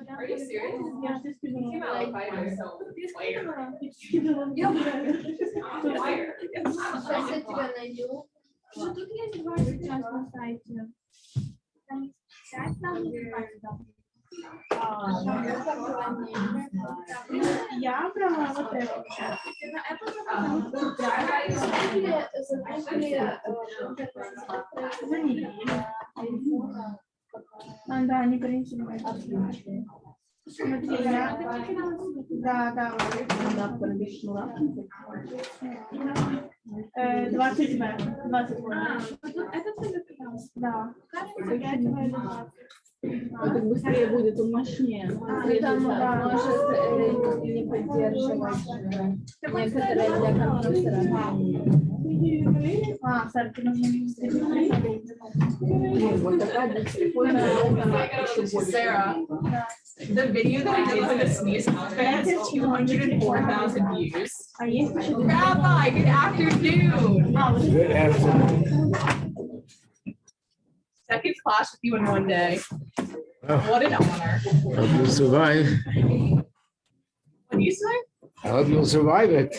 Are you serious? Yeah, just came out like fire. So these fire. Я брала вот это. Да, они принесли. Смотри, я... Да. 20 Б. Это ты да. Так быстрее будет, он мощнее. Там, да. Может не поддерживать некоторые для компьютера. Кстати, нужно Вот такая для телефона. Sarah, the video that I did for the sneeze outfit has 204,000 views. Rabbi, good afternoon. Good afternoon. Second class with you in one day. Oh, What an honor. I hope you'll survive. What do you say? I hope you'll survive it.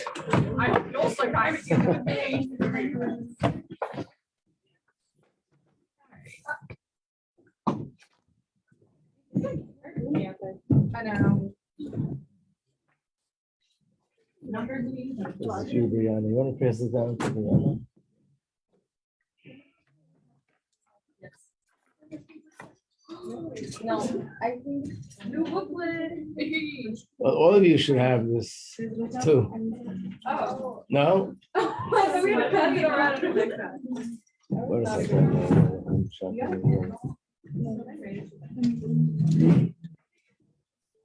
I hope you'll survive at the end of the day. I know. This is you, Brianna. You want to pass this down to Brianna? No, I think New booklet. Well, all of you should have this too. Oh. No? We're gonna pass it around in a big bag. Wait a second. I'm checking.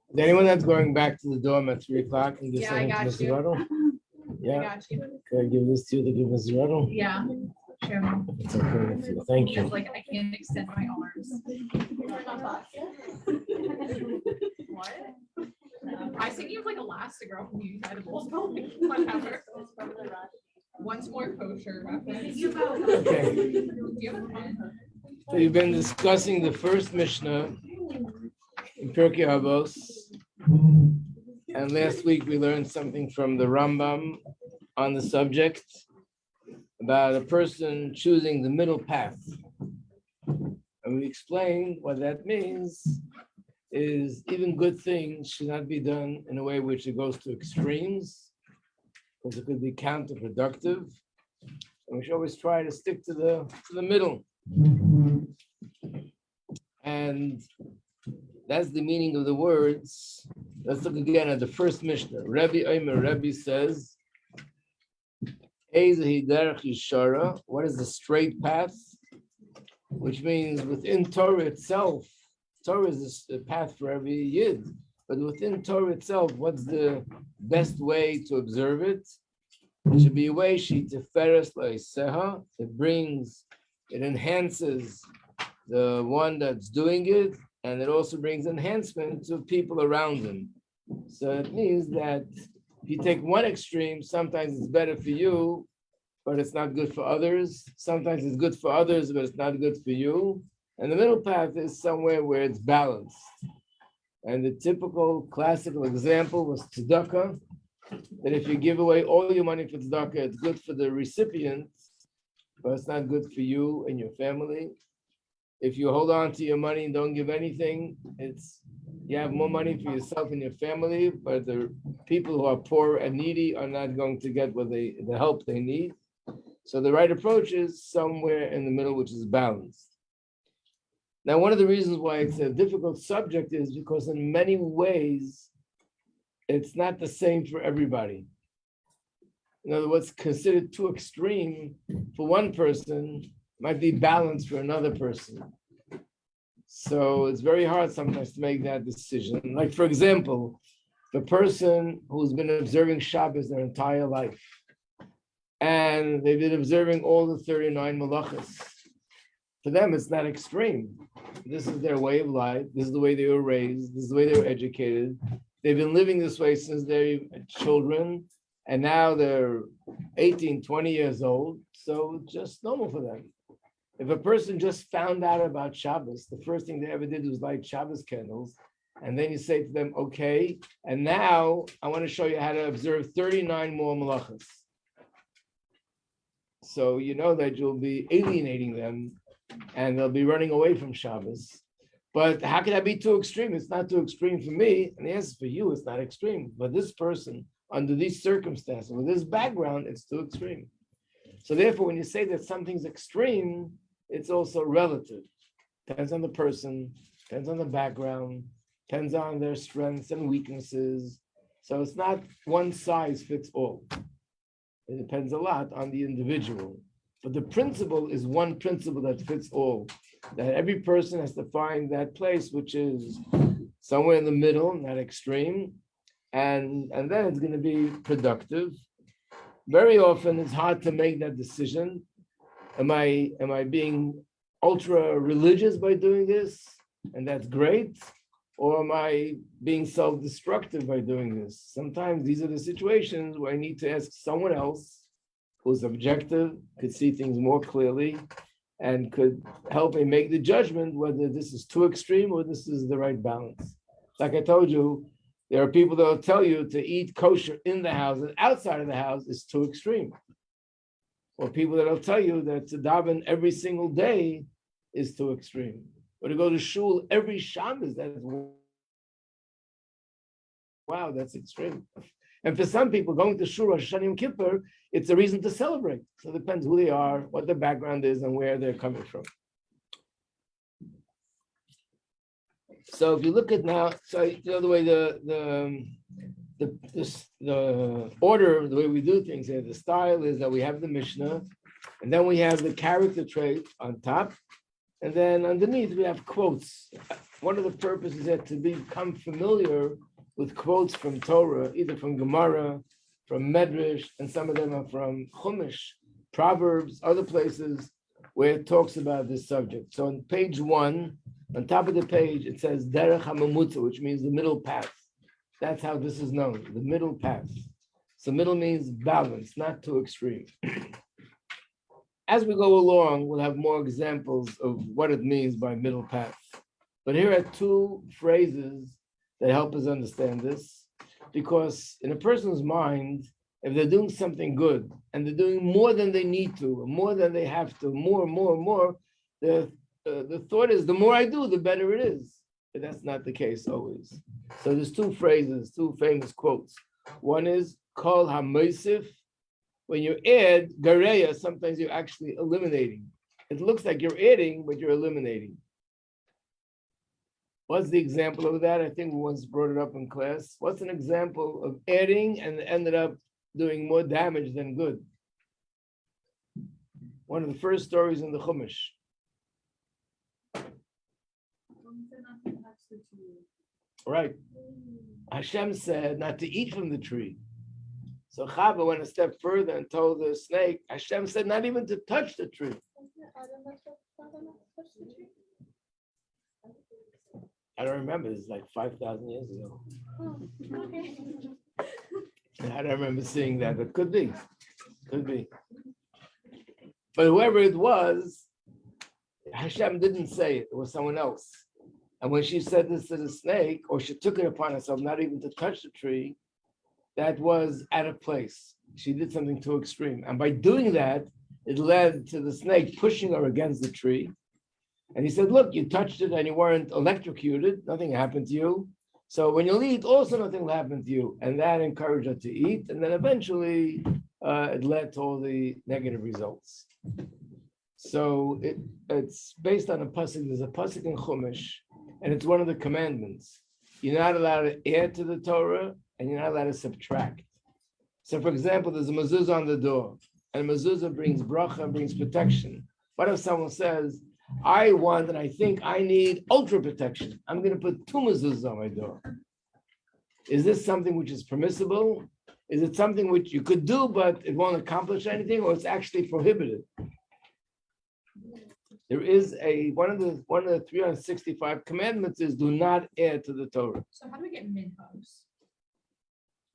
Is anyone that's going back to the dorm at 3 o'clock and give Yeah, I something to got Mr. you. Ruddle? I Yeah, got you. can I give this to you to give Mr. Ruddle? Yeah. Sure. It's okay with you. Thank you. Because like I can't extend my arms. What? I think you have like Elastigirl from the Untitled Chapter. Whatever. Once more kosher. Okay. Do you have a pen? So you've been discussing the first Mishnah in Pirkei Avos. And last week we learned something from the Rambam on the subject about a person choosing the middle path. And we explained what that means is even good things should not be done in a way which it goes to extremes, because it could be counterproductive. And we should always try to stick to the middle. And that's the meaning of the words. Let's look again at the first Mishnah. Rabbi says, what is the straight path? Which means within Torah itself, Torah is a path for every Yid, but within Torah itself, what's the best way to observe it? It should be a way it enhances the one that's doing it, and it also brings enhancement to people around him. So it means that if you take one extreme, sometimes it's better for you, but it's not good for others. Sometimes it's good for others, but it's not good for you. And the middle path is somewhere where it's balanced. And the typical classical example was tzedakah, that if you give away all your money for tzedakah, it's good for the recipient, but it's not good for you and your family. If you hold on to your money and don't give anything, you have more money for yourself and your family, but the people who are poor and needy are not going to get the help they need. So the right approach is somewhere in the middle, which is balanced. Now, one of the reasons why it's a difficult subject is because in many ways, it's not the same for everybody. In other words, considered too extreme for one person might be balanced for another person. So it's very hard sometimes to make that decision. Like, for example, the person who's been observing Shabbos their entire life, and they've been observing all the 39 malachas. For them, it's not extreme. This is their way of life. This is the way they were raised. This is the way they were educated. They've been living this way since they're children, and now they're 18, 20 years old. So it's just normal for them. If a person just found out about Shabbos, the first thing they ever did was light Shabbos candles, and then you say to them, okay, and now I want to show you how to observe 39 more malachas. So you know that you'll be alienating them and they'll be running away from Shabbos. But how can that be too extreme? It's not too extreme for me. And the answer for you, it's not extreme. But this person, under these circumstances, with this background, it's too extreme. So therefore, when you say that something's extreme, it's also relative. Depends on the person, depends on the background, depends on their strengths and weaknesses. So it's not one size fits all. It depends a lot on the individual. But the principle is one principle that fits all. That every person has to find that place which is somewhere in the middle, not extreme, and then it's going to be productive. Very often it's hard to make that decision. Am I being ultra religious by doing this? And that's great. Or am I being self-destructive by doing this? Sometimes these are the situations where I need to ask someone else who's objective, could see things more clearly, and could help me make the judgment whether this is too extreme or this is the right balance. Like I told you, there are people that will tell you to eat kosher in the house and outside of the house is too extreme. Or people that will tell you that to daven every single day is too extreme. Or to go to shul every Shabbos, wow, that's extreme. And for some people, going to shul Rosh Hashanah Yom Kippur, it's a reason to celebrate. So it depends who they are, what their background is, and where they're coming from. So if you look at now, so you know the way the order, the way we do things here, the style is that we have the Mishnah, and then we have the character trait on top, and then underneath we have quotes. One of the purposes is to become familiar with quotes from Torah, either from Gemara, from Medrash, and some of them are from Chumash, Proverbs, other places where it talks about this subject. So on page 1, on top of the page, it says Derech HaMamutza, which means the middle path. That's how this is known, the middle path. So middle means balance, not too extreme. As we go along, we'll have more examples of what it means by middle path. But here are two phrases that help us understand this, because in a person's mind, if they're doing something good and they're doing more than they need to, more than they have to, more, the thought is the more I do, the better it is. But that's not the case always. So there's two phrases, two famous quotes. One is Kol HaMoisif. When you add Gareya, sometimes you're actually eliminating. It looks like you're adding, but you're eliminating. What's the example of that? I think we once brought it up in class. What's an example of adding and ended up doing more damage than good? One of the first stories in the Chumash. Right. Hashem said not to eat from the tree. So Chava went a step further and told the snake, Hashem said not even to touch the tree. I don't remember, it's like 5,000 years ago. Oh, okay. I don't remember seeing that, but could be. But whoever it was, Hashem didn't say it, it was someone else. And when she said this to the snake, or she took it upon herself not even to touch the tree, that was out of place. She did something too extreme. And by doing that, it led to the snake pushing her against the tree. And he said, look, you touched it and you weren't electrocuted. Nothing happened to you. So when you'll eat, also nothing will happen to you. And that encouraged her to eat. And then eventually it led to all the negative results. So it's based on a pasuk. There's a pasuk in Chumash, and it's one of the commandments. You're not allowed to add to the Torah, and you're not allowed to subtract. So, for example, there's a mezuzah on the door, and a mezuzah brings bracha and brings protection. What if someone says, I want and I think I need ultra protection? I'm going to put 2 mezuzahs on my door. Is this something which is permissible? Is it something which you could do, but it won't accomplish anything, or it's actually prohibited? There is one of the 365 commandments is do not add to the Torah. So how do we get minhagos?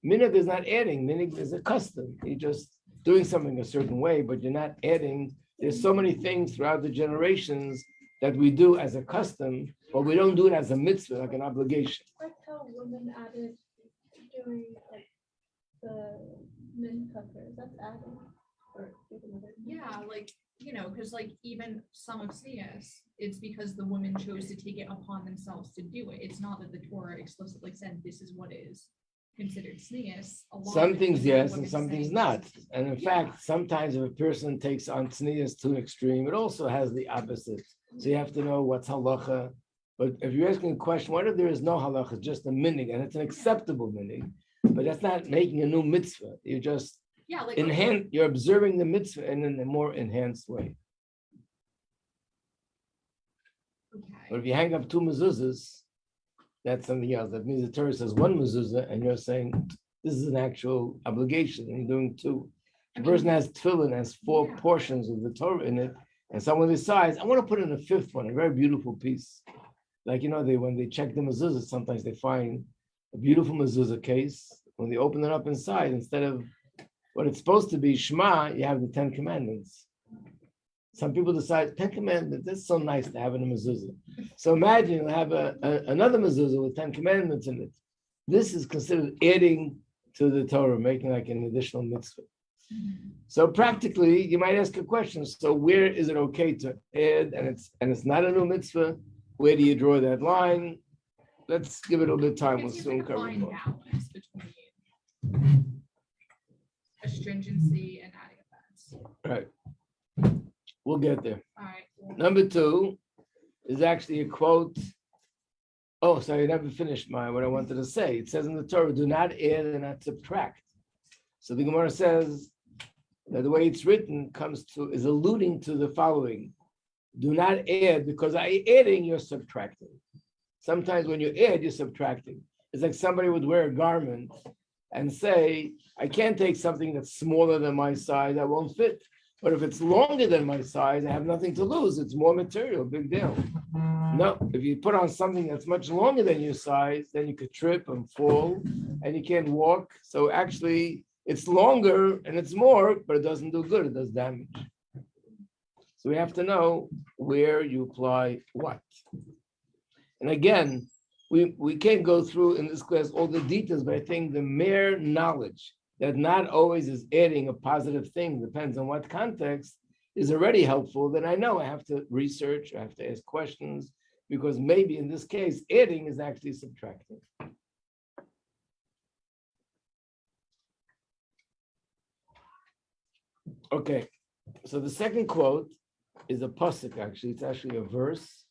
Minhag is not adding. Minhag is a custom. You're just doing something a certain way, but you're not adding. There's so many things throughout the generations that we do as a custom, but we don't do it as a mitzvah, like an obligation. Like how women added doing like the min covers. That's added. Yeah, like, because like even some of sneas, it's because the women chose to take it upon themselves to do it. It's not that the Torah explicitly said this is what is considered sneas. Some things yes, and some things not. And in fact, sometimes if a person takes on sneas to an extreme, it also has the opposite. So you have to know what's halacha. But if you're asking a question, what if there is no halacha, it's just a minhag, and it's an acceptable minhag, but that's not making a new mitzvah. You're just you're observing the mitzvah in a more enhanced way. Okay. But if you hang up 2 mezuzahs, that's something else. That means the Torah says 1 mezuzah, and you're saying this is an actual obligation, and you're doing 2. The person has tefillin, has 4 portions of the Torah in it, and someone decides, I want to put in a 5th one, a very beautiful piece. Like, when they check the mezuzah, sometimes they find a beautiful mezuzah case. When they open it up inside, instead of what it's supposed to be, Shema, you have the 10 commandments. Some people decide 10 commandments, that's so nice to have in a mezuzah. So imagine you have another mezuzah with 10 commandments in it. This is considered adding to the Torah, making like an additional mitzvah. So practically, you might ask a question. So where is it okay to add, and it's not a new mitzvah? Where do you draw that line? Let's give it a little bit of time. We'll soon cover it more. Balance between astringency and adding offense. Right. We'll get there. All right. Number 2 is actually a quote. Oh, sorry, I never finished what I wanted to say. It says in the Torah, do not add and not subtract. So the Gemara says that the way it's written is alluding to the following. Do not add, because by adding, you're subtracting. Sometimes when you add, you're subtracting. It's like somebody would wear a garment and say, I can't take something that's smaller than my size, that won't fit. But if it's longer than my size, I have nothing to lose. It's more material, big deal. No, if you put on something that's much longer than your size, then you could trip and fall and you can't walk. So actually, it's longer and it's more, but it doesn't do good, it does damage. So we have to know where you apply what. And again, we can't go through in this class all the details, but I think the mere knowledge that not always is adding a positive thing, depends on what context, is already helpful. Then I know I have to research, I have to ask questions, because maybe in this case, adding is actually subtracting. Okay, so the second quote is a pasuk, actually. It's actually a verse,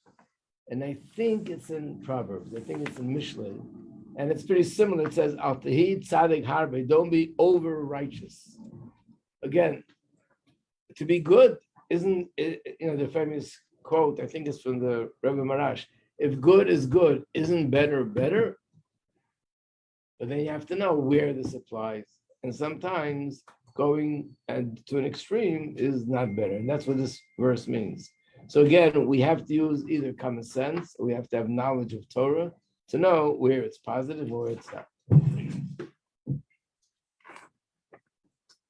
and I think it's in Proverbs. I think it's in Mishlei, and it's pretty similar. It says, "Al tehi tzaddik harbe," don't be over righteous. Again, to be good isn't, the famous quote, I think it's from the Rabbi Marash, if good is good, isn't better better? But then you have to know where this applies. And sometimes going to an extreme is not better. And that's what this verse means. So again, we have to use either common sense, or we have to have knowledge of Torah to know where it's positive or it's not.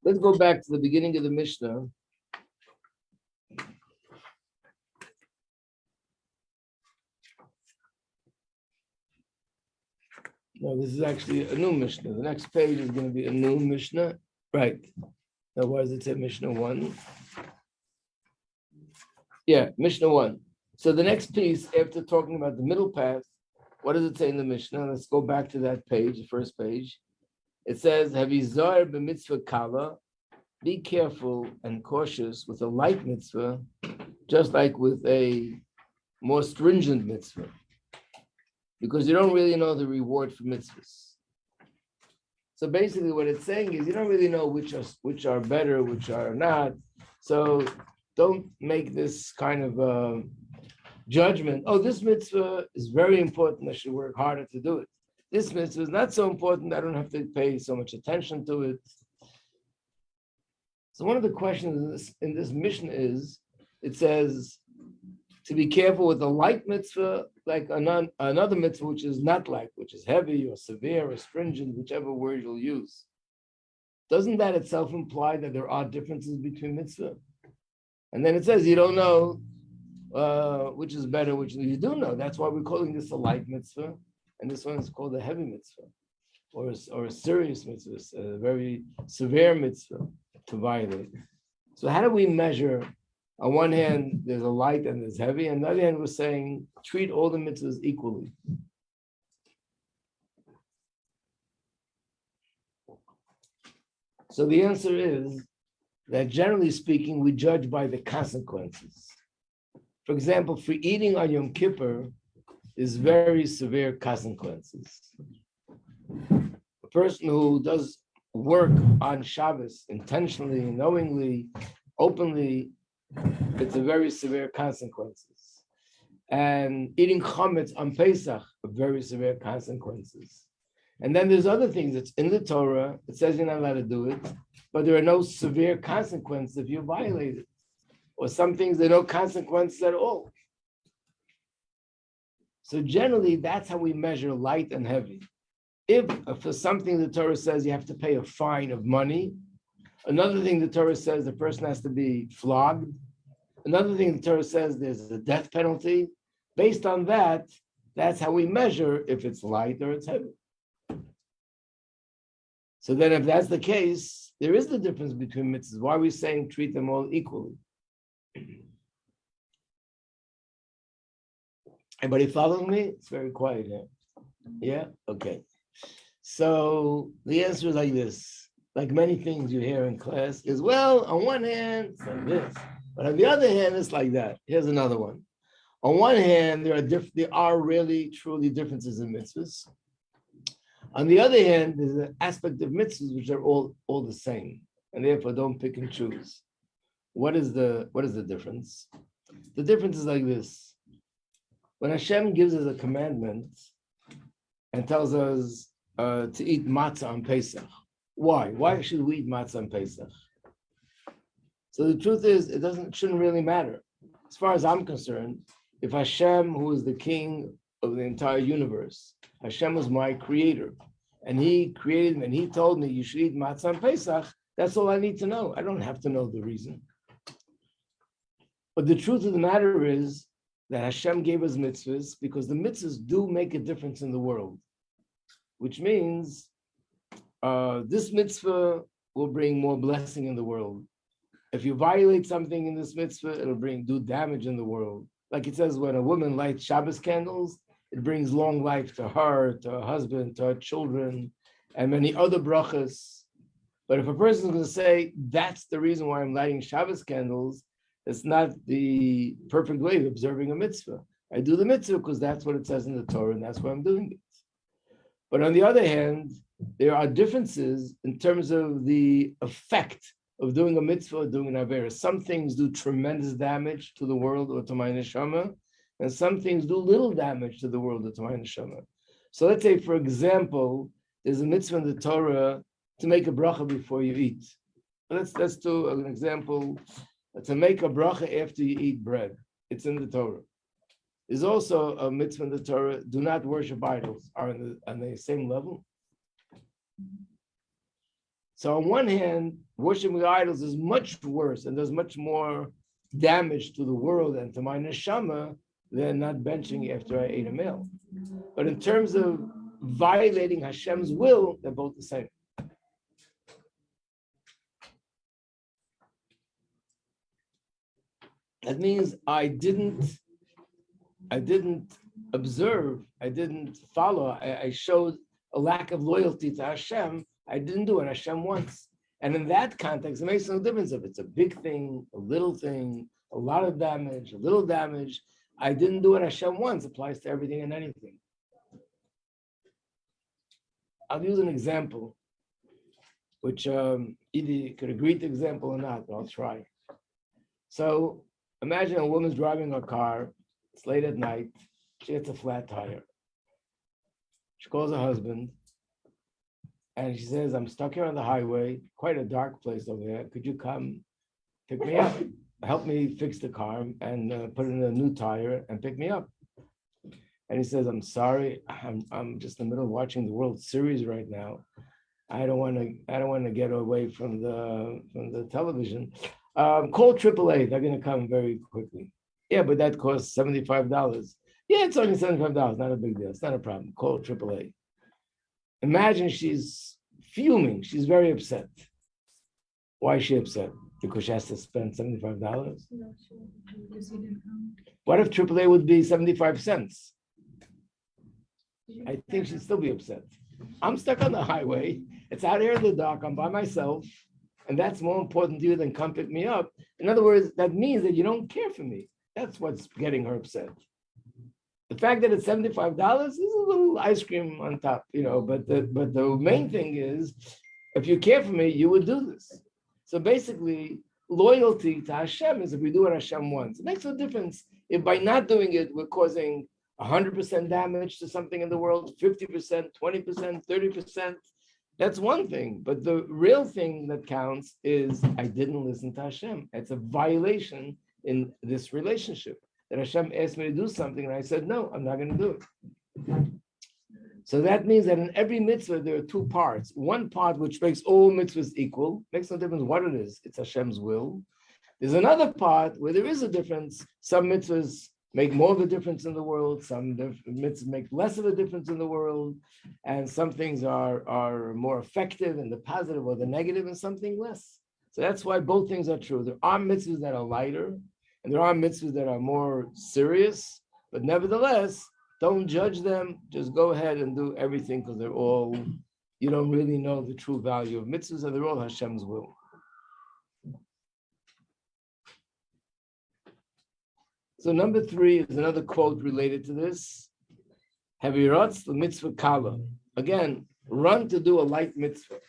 Let's go back to the beginning of the Mishnah. No, this is actually a new Mishnah. The next page is going to be a new Mishnah. Right. Now, why does it say Mishnah 1? Yeah, Mishnah 1. So the next piece, after talking about the middle path, what does it say in the Mishnah? Let's go back to that page, the first page. It says, Havizar b'mitzvah kala, be careful and cautious with a light mitzvah, just like with a more stringent mitzvah, because you don't really know the reward for mitzvahs. So basically what it's saying is you don't really know which are better, which are not. So don't make this kind of judgment. Oh, this mitzvah is very important. I should work harder to do it. This mitzvah is not so important. I don't have to pay so much attention to it. So one of the questions in this mission is, it says to be careful with a light mitzvah, like another mitzvah which is not light, which is heavy or severe or stringent, whichever word you'll use. Doesn't that itself imply that there are differences between mitzvah? And then it says you don't know which is better, which you do know. That's why we're calling this a light mitzvah, and this one is called a heavy mitzvah, or a serious mitzvah, a very severe mitzvah to violate. So how do we measure? On one hand, there's a light and there's heavy. On the other hand, we're saying treat all the mitzvahs equally. So the answer is that generally speaking, we judge by the consequences. For example, for eating on Yom Kippur is very severe consequences. A person who does work on Shabbos intentionally, knowingly, openly, it's a very severe consequences. And eating chametz on Pesach, very severe consequences. And then there's other things. It's in the Torah. It says you're not allowed to do it, but there are no severe consequences if you violate it. Or some things, there are no consequences at all. So generally, that's how we measure light and heavy. If for something the Torah says you have to pay a fine of money, another thing the Torah says the person has to be flogged, another thing the Torah says there's a death penalty, based on that, that's how we measure if it's light or it's heavy. So then if that's the case, there is the difference between mitzvahs. Why are we saying treat them all equally? Anybody following me? It's very quiet here. Yeah? Okay. So the answer is like this. Like many things you hear in class is, well, on one hand, it's like this. But on the other hand, it's like that. Here's another one. On one hand, there are really, truly differences in mitzvahs. On the other hand, there's an aspect of mitzvahs which are all the same. And therefore, don't pick and choose. What is the difference? The difference is like this. When Hashem gives us a commandment and tells us to eat matzah on Pesach, why? Why should we eat matzah on Pesach? So the truth is, it shouldn't really matter. As far as I'm concerned, if Hashem, who is the king of the entire universe, Hashem was my creator, and he created me, and he told me you should eat matzah on Pesach, that's all I need to know. I don't have to know the reason. But the truth of the matter is that Hashem gave us mitzvahs because the mitzvahs do make a difference in the world, which means this mitzvah will bring more blessing in the world. If you violate something in this mitzvah, it'll do damage in the world. Like it says, when a woman lights Shabbos candles, it brings long life to her, to her husband, to her children, and many other brachas. But if a person is going to say, that's the reason why I'm lighting Shabbos candles, it's not the perfect way of observing a mitzvah. I do the mitzvah because that's what it says in the Torah, and that's why I'm doing it. But on the other hand, there are differences in terms of the effect of doing a mitzvah or doing an avera. Some things do tremendous damage to the world or to my neshama, and some things do little damage to the world or to my neshama. So let's say, for example, there's a mitzvah in the Torah to make a bracha before you eat. Let's do an example. To make a bracha after you eat bread. It's in the Torah. There's also a mitzvah in the Torah, do not worship idols. Are on the same level? So on one hand, worshiping idols is much worse and does much more damage to the world and to my neshama than not benching after I ate a meal. But in terms of violating Hashem's will, they're both the same. That means I didn't observe, I didn't follow, I showed a lack of loyalty to Hashem. I didn't do what Hashem wants. And in that context, it makes no difference if it's a big thing, a little thing, a lot of damage, a little damage. I didn't do what Hashem wants, applies to everything and anything. I'll use an example. which either you could agree to the example or not, but I'll try. So imagine a woman's driving a car, it's late at night, she gets a flat tire. She calls her husband and she says, I'm stuck here on the highway, quite a dark place over there. Could you come pick me up? Help me fix the car and put in a new tire and pick me up. And he says, I'm sorry, I'm just in the middle of watching the World Series right now. I don't want to get away from the television. Call AAA, they're gonna come very quickly. Yeah, but that costs $75. Yeah, it's only $75, not a big deal. It's not a problem. Call AAA. Imagine she's fuming. She's very upset. Why is she upset? Because she has to spend $75? Because he didn't come. What if AAA would be 75 cents? I think she'd still be upset. I'm stuck on the highway. It's out here in the dark. I'm by myself. And that's more important to you than come pick me up. In other words, that means that you don't care for me. That's what's getting her upset. The fact that it's $75 is a little ice cream on top, but the main thing is, if you care for me, you would do this. So basically, loyalty to Hashem is if we do what Hashem wants. It makes no difference if by not doing it, we're causing 100% damage to something in the world, 50%, 20%, 30%. That's one thing. But the real thing that counts is I didn't listen to Hashem. It's a violation in this relationship. That Hashem asked me to do something and I said, no, I'm not going to do it. So that means that in every mitzvah, there are two parts. One part which makes all mitzvahs equal, makes no difference what it is, it's Hashem's will. There's another part where there is a difference. Some mitzvahs make more of a difference in the world, some mitzvahs make less of a difference in the world, and some things are more effective in the positive or the negative, and something less. So that's why both things are true. There are mitzvahs that are lighter, and there are mitzvahs that are more serious, but nevertheless, don't judge them. Just go ahead and do everything because they're all, you don't really know the true value of mitzvahs, and they're all Hashem's will. So number 3 is another quote related to this. Havirotz the mitzvah kala. Again, run to do a light mitzvah,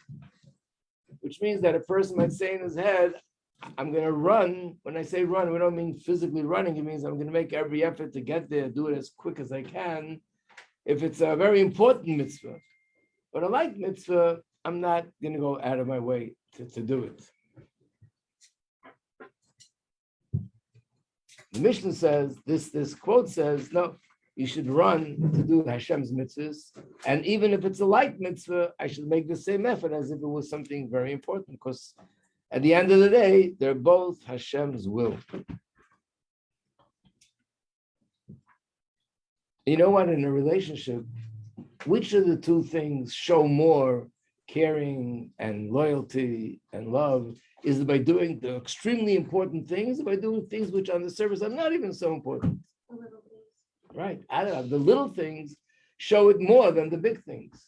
which means that a person might say in his head, I'm going to run. When I say run, we don't mean physically running. It means I'm going to make every effort to get there, do it as quick as I can. If it's a very important mitzvah, but a light mitzvah, I'm not going to go out of my way to do it. The Mishnah says, this quote says, no, you should run to do Hashem's mitzvahs. And even if it's a light mitzvah, I should make the same effort as if it was something very important, because at the end of the day, they're both Hashem's will. You know what, in a relationship, which of the two things show more caring and loyalty and love? Is it by doing the extremely important things, or by doing things which on the surface are not even so important? The little things. Right, the little things show it more than the big things.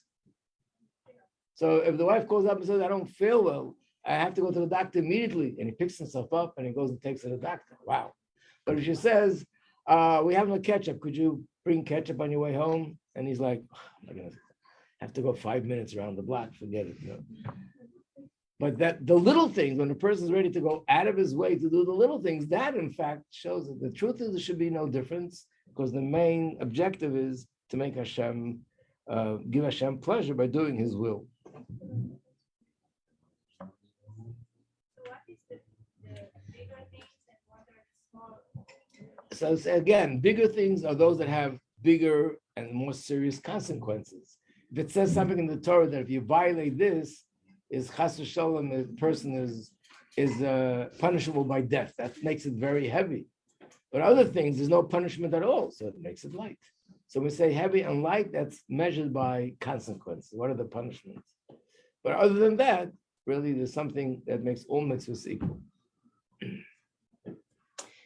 So if the wife calls up and says, I don't feel well, I have to go to the doctor immediately, and he picks himself up and he goes and takes her to the doctor. Wow. But if she says, we have no ketchup, could you bring ketchup on your way home? And he's like, I'm going to have to go 5 minutes around the block, forget it. But that the little things, when a person's ready to go out of his way to do the little things, that in fact shows that the truth is there should be no difference, because the main objective is to make Hashem, give Hashem pleasure by doing his will. So again, bigger things are those that have bigger and more serious consequences. If it says something in the Torah that if you violate this, is chas v'sholem, the person is punishable by death. That makes it very heavy. But other things, there's no punishment at all, so it makes it light. So we say heavy and light, that's measured by consequences. What are the punishments? But other than that, really, there's something that makes all mitzvahs equal.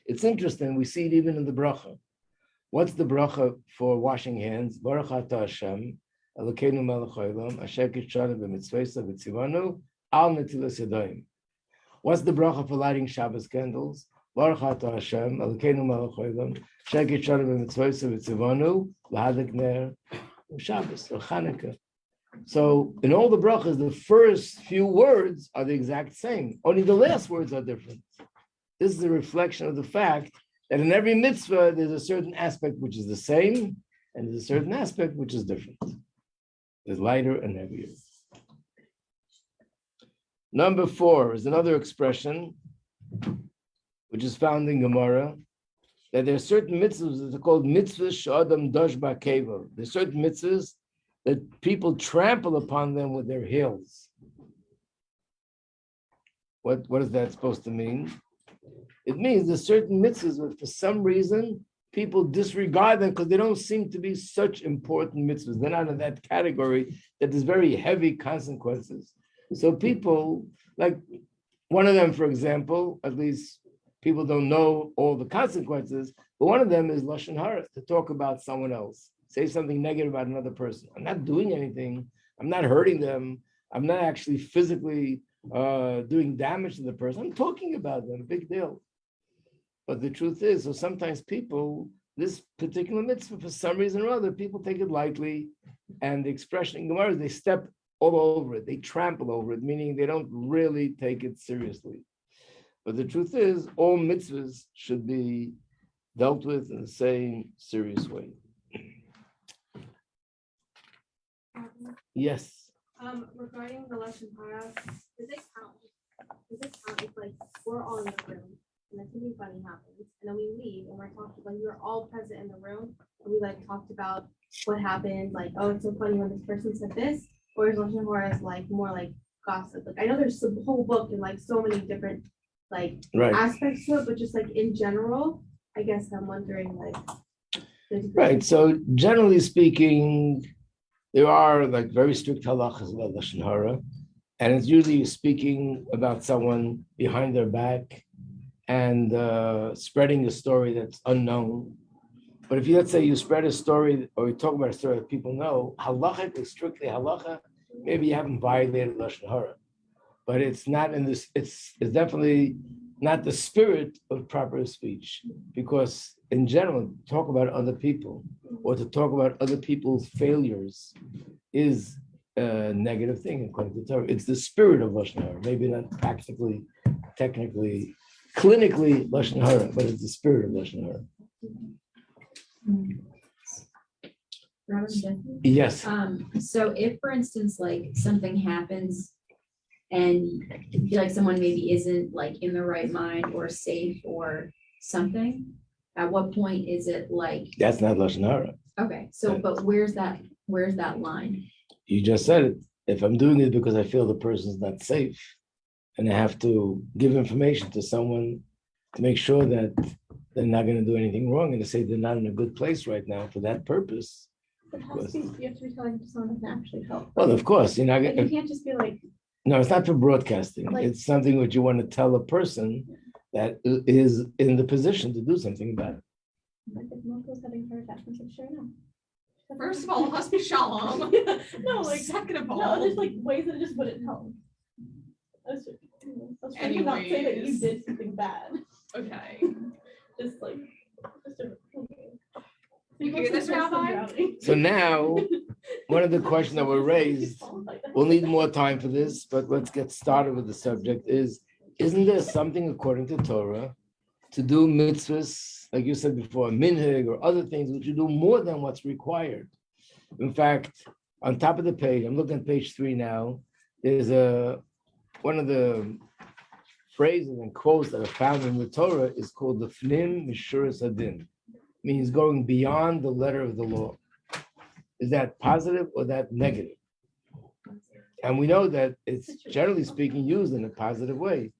It's interesting, we see it even in the bracha. What's the bracha for washing hands? Baruch atah Hashem, Elokeinu melech haolam, asher kitshanu b'mitzvosav v'tzivanu, al netilas yadayim. What's the bracha for lighting Shabbos candles? Baruch atah Hashem, Elokeinu melech haolam, asher kitshanu b'mitzvosav v'tzivanu, l'hadlik ner Shabbos or Chanukah. So in all the brachas, the first few words are the exact same. Only the last words are different. This is a reflection of the fact that in every mitzvah, there's a certain aspect which is the same, and there's a certain aspect which is different. There's lighter and heavier. Number 4 is another expression which is found in Gemara, that there are certain mitzvahs that are called mitzvahs sh'adam dosh ba'keva. There are certain mitzvahs that people trample upon them with their heels. What is that supposed to mean? It means there's certain mitzvahs that for some reason people disregard them because they don't seem to be such important mitzvahs. They're not in that category that there's very heavy consequences. So people, like one of them, for example, at least people don't know all the consequences, but one of them is Lashon Hara, to talk about someone else, say something negative about another person. I'm not doing anything. I'm not hurting them. I'm not actually physically doing damage to the person. I'm talking about them, big deal. But the truth is, so sometimes people, this particular mitzvah, for some reason or other, people take it lightly, and the expression in Gemara is they step all over it, they trample over it, meaning they don't really take it seriously. But the truth is, all mitzvahs should be dealt with in the same serious way. Yes. Regarding the Lashon Hara, does it count if like we're all in the room and then something funny happens and then we leave and we're talking, like we were all present in the room and we like talked about what happened, like, oh, it's so funny when this person said this, or is Lashon Hara is like more like gossip? Like I know there's a whole book and like so many different like aspects to it, but just like in general, I guess I'm wondering like. Right. So generally speaking, there are like very strict halachas about Lashon Hara, and it's usually speaking about someone behind their back and spreading a story that's unknown. But if you, let's say you spread a story or you talk about a story that people know, halachically, strictly halacha, maybe you haven't violated Lashon Hara. But it's not in this, it's definitely not the spirit of proper speech, because in general, talk about other people or to talk about other people's failures is a negative thing according to Torah. It's the spirit of Lashon Hara, maybe not practically, technically, clinically Lashon Hara, but it's the spirit of Lashon Hara. Rabbi Majeski? Yes. So if, for instance, like something happens and you feel like someone maybe isn't like in the right mind or safe or something, at what point is it like? That's not Lashon Hara. Okay, so but where's that line? You just said it. If I'm doing it because I feel the person's not safe and I have to give information to someone to make sure that they're not going to do anything wrong and to say they're not in a good place right now for that purpose. It has to be, you have to be telling someone that can actually help. Well, of course, you're not Like, you going to. can't just be like, No, it's not for broadcasting. Like- It's something which you want to tell a person that is in the position to do something about it. like if Moko's having heart attack, I'm like, sure, no. First of all, Hasbi Shalom. No, like, Second of all. no, there's like ways that it just wouldn't help. I was trying to not say that you Anyways. did something bad, Okay. just like, just a. You hear this, Rabbi? So now, one of the questions that were raised, we'll need more time for this, but let's get started with the subject is, isn't there something according to Torah to do mitzvahs, like you said before, minhag or other things which you do more than what's required? In fact, on top of the page, I'm looking at page 3 now, there's one of the phrases and quotes that are found in the Torah is called the Fnim Mishuras Hadin, means going beyond the letter of the law. Is that positive or that negative? And we know that it's generally speaking used in a positive way,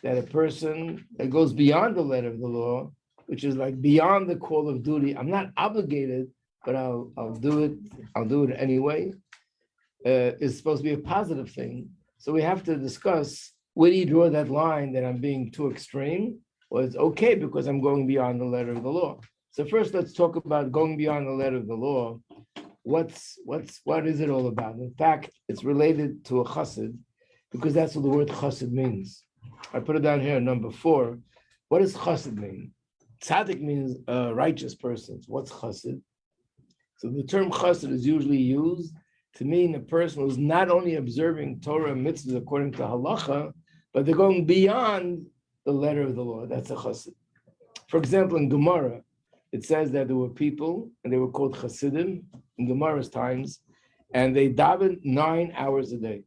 that a person that goes beyond the letter of the law, which is like beyond the call of duty, I'm not obligated, but I'll do it anyway, is supposed to be a positive thing. So we have to discuss, where do you draw that line that I'm being too extreme, or it's okay because I'm going beyond the letter of the law? So first, let's talk about going beyond the letter of the law. What is it all about? In fact, it's related to a chassid, because that's what the word chassid means. I put it down here, number 4. What does chassid mean? Tzaddik means a righteous person. What's chassid? So the term chassid is usually used to mean a person who's not only observing Torah and mitzvahs according to halacha, but they're going beyond the letter of the law. That's a chassid. For example, in Gemara, it says that there were people, and they were called chassidim in Gemara's times, and they davened 9 hours a day.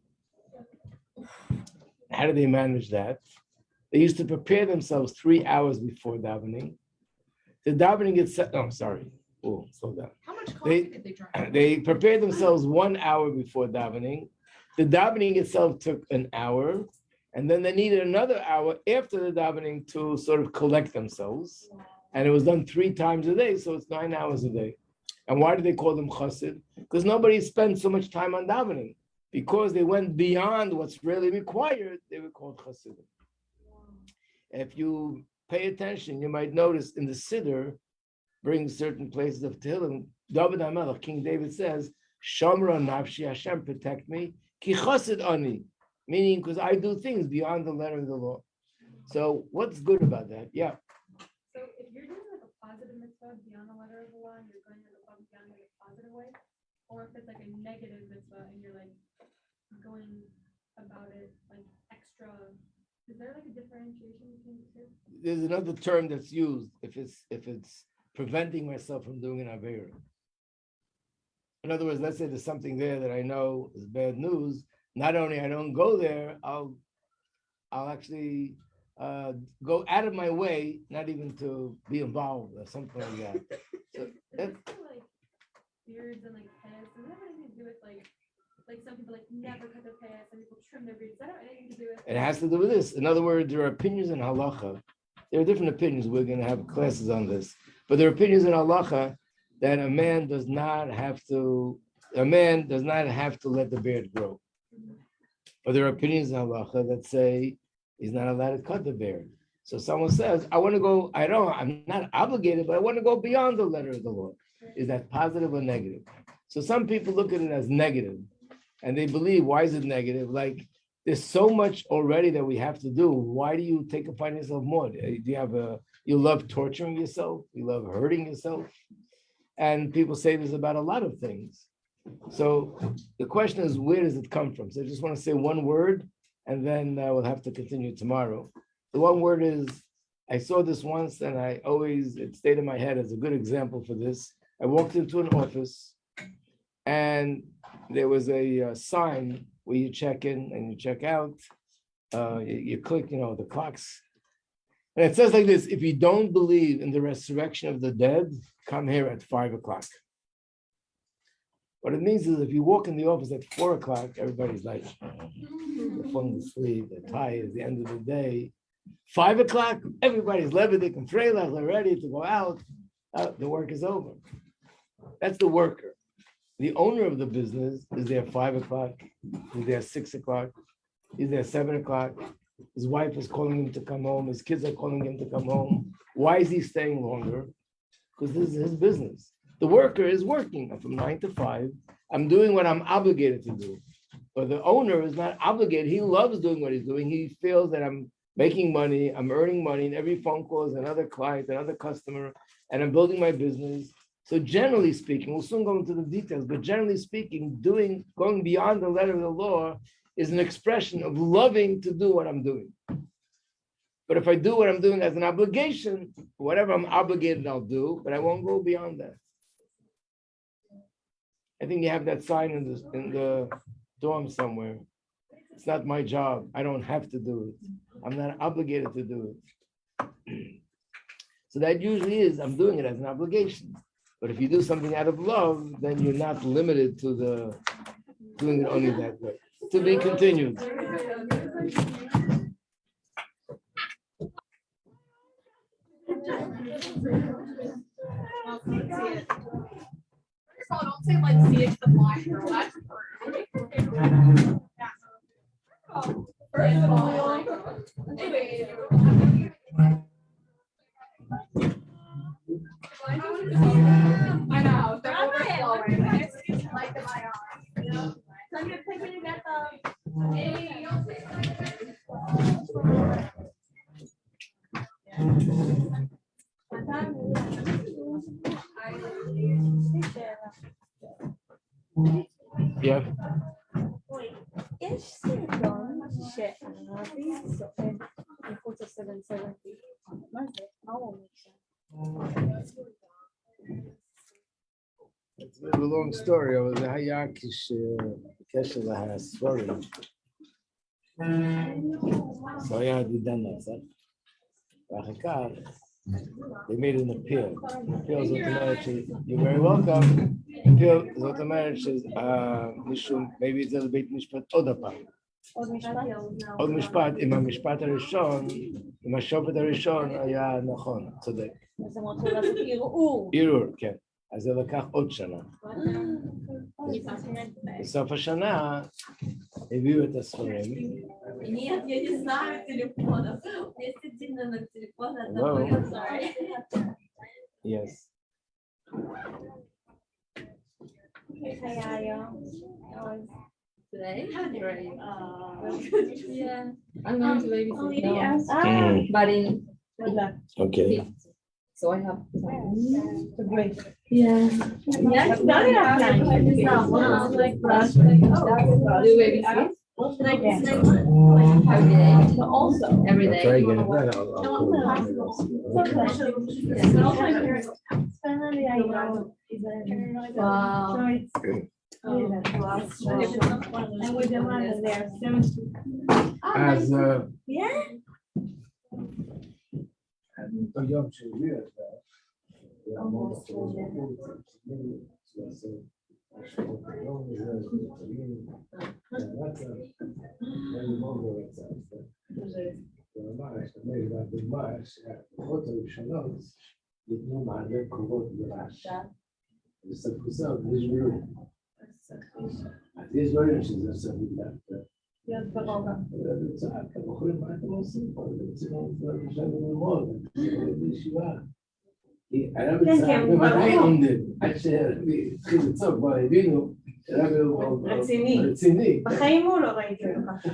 How did they manage that? They used to prepare themselves 3 hours before davening. The davening itself, slow down. How much coffee did they drink? They prepared themselves 1 hour before davening. The davening itself took an hour, and then they needed another hour after the davening to sort of collect themselves. And it was done 3 times a day, so it's 9 hours a day. And why do they call them chassid? Because nobody spent so much time on davening. Because they went beyond what's really required, they were called chassidim. If you pay attention, you might notice in the Siddur, brings certain places of Tehillim. David HaMelech, King David says, Shamra nafshi, Hashem protect me, ki chassid ani, meaning because I do things beyond the letter of the law. So what's good about that? Yeah. So if you're doing like a positive mitzvah beyond the letter of the law, and you're going like above and beyond in a positive way, or if it's like a negative mitzvah and you're like going about it like extra, is there like a differentiation between the two? There's another term that's used if it's preventing myself from doing an avera. In other words, let's say there's something there that I know is bad news. Not only I don't go there, I'll actually go out of my way, not even to be involved or something like that. So Is that, it like beards and like pants? Does that have anything to do with like some people like never cut their pants, some people trim their beards? Does that have anything to do with? it has to do with this. In other words, there are opinions in halacha. There are different opinions. We're going to have classes on this. But there are opinions in halacha that a man does not have to let the beard grow. But there are opinions in halacha that say he's not allowed to cut the beard. So someone says, I'm not obligated, but I want to go beyond the letter of the law. Is that positive or negative? So some people look at it as negative, and they believe, why is it negative? Like, there's so much already that we have to do. Why do you take upon yourself more? You love torturing yourself? You love hurting yourself? And people say this about a lot of things. So the question is, where does it come from? So I just want to say one word, and then we'll have to continue tomorrow. The one word is, I saw this once, and it stayed in my head as a good example for this. I walked into an office, and there was a sign where you check in and you check out. You click, the clocks. And it says like this: if you don't believe in the resurrection of the dead, come here at 5 o'clock. What it means is if you walk in the office at 4 o'clock, everybody's like, they're falling asleep, they're tired, at the end of the day. 5 o'clock, everybody's levitic and freilach, they're ready to go out. The work is over. That's the worker. The owner of the business is there 5 o'clock, he's there 6 o'clock, he's there 7 o'clock. His wife is calling him to come home, his kids are calling him to come home. Why is he staying longer? Because this is his business. The worker is working from 9 to 5. I'm doing what I'm obligated to do. But the owner is not obligated. He loves doing what he's doing. He feels that I'm making money, I'm earning money, and every phone call is another client, another customer, and I'm building my business. So generally speaking, we'll soon go into the details, but generally speaking, going beyond the letter of the law is an expression of loving to do what I'm doing. But if I do what I'm doing as an obligation, whatever I'm obligated, I'll do, but I won't go beyond that. I think you have that sign in the dorm somewhere. It's not my job. I don't have to do it. I'm not obligated to do it. So that usually is, I'm doing it as an obligation. But if you do something out of love, then you're not limited to doing it only that way. To be continued. First of all, don't say let's see it to the blind girl. That's first of all, anyway. I know. They're overflowing. It's like the my arm. So I'm gonna pick when you get them. Hey, Yeah. יש סרטון שהערבי צועד מחוץ ל-770. מה זה? מה הוא אומר שם? It's a bit of a long story, אבל זה היה כשבקשר לספרים. זה היה דידן נצח, ואחר כך, they made an appeal. appeal זאת אומרת ש, you're very welcome. appeal זאת אומרת שמישהו מביא את זה לבית משפט עוד הפעם. עוד משפט? עוד משפט, אם המשפט הראשון, אם השופט הראשון היה נכון, צודק. אז הם רצו לעשות ערעור. ערעור, כן. אז זה לקח עוד שנה. בסוף השנה הביאו את הספרים. Нет, я не знаю телефонов. Действительно, на телефон Hello? одного я знаю. Yes. איך היה היום? Today? Great. Yeah. I'm going to babysit now, Mm. but in Okay. fifth. So I have. Yeah. Я всегда не знала. Do you babysit? Every day. Also. Every I'll try day. again. Wow. And with the one that they're so אז yeah. היום שהביא את זה, ממש, התקופות הראשונות ניתנו מענה קרובות ברעש. וספוסות, יש דברים. אז יש דברים שזה עושה מודעת. להיות ברוגע. צעק, הבוחרים, מה אתם עושים פה? אתם רוצים ללמוד, בישיבה. הרב צעק, בוודאי עומדים, עד שהתחיל לצעוק, כבר הבינו, הרב הוא רציני. בחיים הוא לא ראיתי אותך.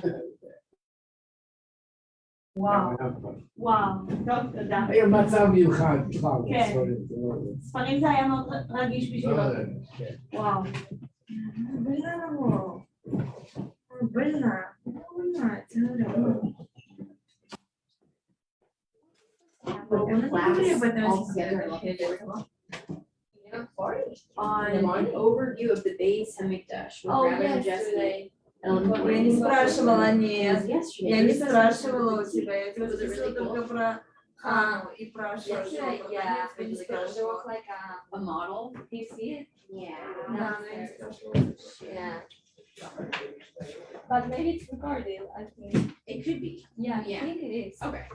וואו, וואו, טוב, תודה. היה מצב מיוחד, בכלל, כן. בספרים. ספרים זה היה מאוד רגיש בשבילו. כן. וואו. On an overview of the base Hamikdash with Oh, Rabbi yes, Majeski. today. Я не спрашивала, нет. Yesterday. Я не спрашивала у тебя, я тебя Was it really спросила только cool? про Хану и про Ашер. Yesterday, yeah, Я не it спрашивала. looked like a model. Do you see it? Yeah. Да, но я не спрашивала. Yeah. But maybe it's recorded, I think. It could be. Yeah, I Yeah. think it is. Okay.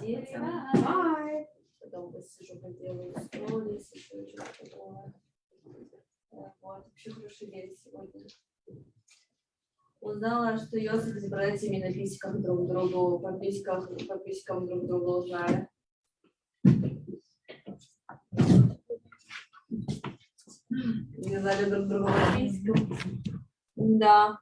Bye. Потом посижу, поделаю сторис, еще что-то такое. Вот, вообще хороший день сегодня. Узнала, что Йосиф с братьями на письках друг другу, по писькам друг друга узнали. Узнали друг друга по писькам. Да.